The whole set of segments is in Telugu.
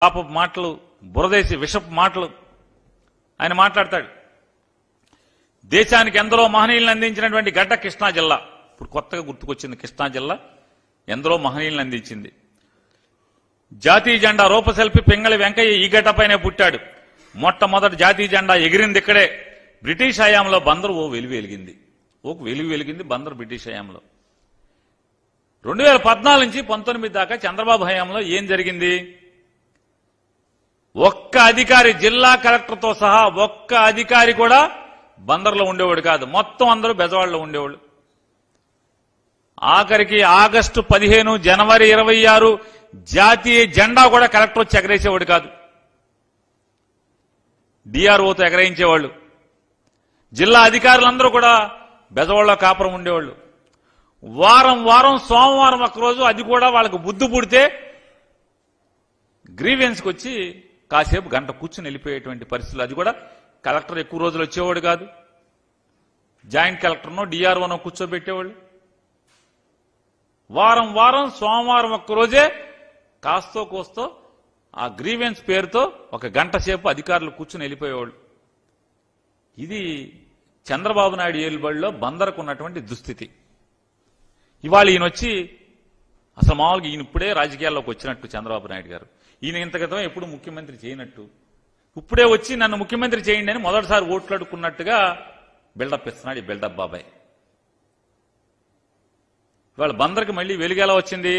పాపపు మాటలు, బురదేసి విషపు మాటలు ఆయన మాట్లాడతాడు. దేశానికి ఎందరో మహనీయులను అందించినటువంటి గడ్డ కృష్ణా జిల్లా. ఇప్పుడు కొత్తగా గుర్తుకొచ్చింది కృష్ణా జిల్లా ఎందరో మహనీయులను అందించింది. జాతీయ జెండా రూపశిల్పి పింగళి వెంకయ్య ఈ గడ్డపైనే పుట్టాడు. మొట్టమొదటి జాతీయ జెండా ఎగిరింది ఇక్కడే. బ్రిటిష్ హయాంలో బందరు ఓ వెలుగు వెలిగింది బందరు బ్రిటిష్ హయాంలో. 2014 నుంచి 19 దాకా చంద్రబాబు హయాంలో ఏం జరిగింది? ఒక్క అధికారి, జిల్లా కలెక్టర్తో సహా ఒక్క అధికారి కూడా బందర్లో ఉండేవాడు కాదు. మొత్తం అందరూ బెజవాడలో ఉండేవాళ్ళు. ఆఖరికి ఆగస్టు 15, జనవరి 26 జాతీయ జెండా కూడా కలెక్టర్ వచ్చి ఎగరేసేవాడు కాదు. డిఆర్ఓతో ఎగరేయించేవాళ్ళు. జిల్లా అధికారులందరూ కూడా బెజవాడలో కాపురం ఉండేవాళ్ళు. వారం సోమవారం ఒక్కరోజు అది కూడా వాళ్ళకు బుద్ధి పుడితే గ్రీవెన్స్కి వచ్చి కాసేపు గంట కూర్చుని వెళ్ళిపోయేటువంటి పరిస్థితులు. అది కూడా కలెక్టర్ ఎక్కువ రోజులు వచ్చేవాడు కాదు. జాయింట్ కలెక్టర్నో డిఆర్ఓనో కూర్చోబెట్టేవాళ్ళు. వారం సోమవారం ఒక్కరోజే కాస్తో కోస్తో ఆ గ్రీవెన్స్ పేరుతో ఒక గంట సేపు అధికారులు కూర్చుని వెళ్ళిపోయేవాళ్ళు. ఇది చంద్రబాబు నాయుడు ఏలుబడిలో బందరకు ఉన్నటువంటి దుస్థితి. ఇవాళ ఈయన వచ్చి అసలు మామూలుగా ఈయన ఇప్పుడే రాజకీయాల్లోకి వచ్చినట్టు చంద్రబాబు నాయుడు గారు. ఈయన ఇంత క్రితం ఎప్పుడు ముఖ్యమంత్రి చేయనట్టు ఇప్పుడే వచ్చి నన్ను ముఖ్యమంత్రి చేయండి అని మొదటిసారి ఓట్లాడుకున్నట్టుగా బిల్డప్ ఇస్తున్నాడు ఈ బిల్డప్ బాబాయ్. ఇవాళ బందర్కి మళ్ళీ వెలుగేలా వచ్చింది?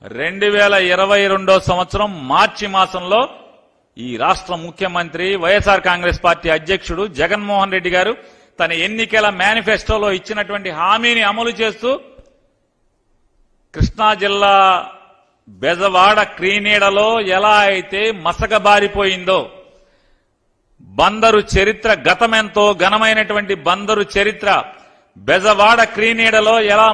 2022 సంవత్సరం మార్చి మాసంలో ఈ రాష్ట్ర ముఖ్యమంత్రి వైఎస్ఆర్ కాంగ్రెస్ పార్టీ అధ్యక్షుడు జగన్మోహన్ రెడ్డి గారు తన ఎన్నికల మేనిఫెస్టోలో ఇచ్చినటువంటి హామీని అమలు చేస్తూ కృష్ణా జిల్లా బెజవాడ క్రీనీడలో ఎలా అయితే మసకబారిపోయిందో, బందరు చరిత్ర గతమెంతో ఘనమైనటువంటి బందరు చరిత్ర బెజవాడ క్రీనీడలో ఎలా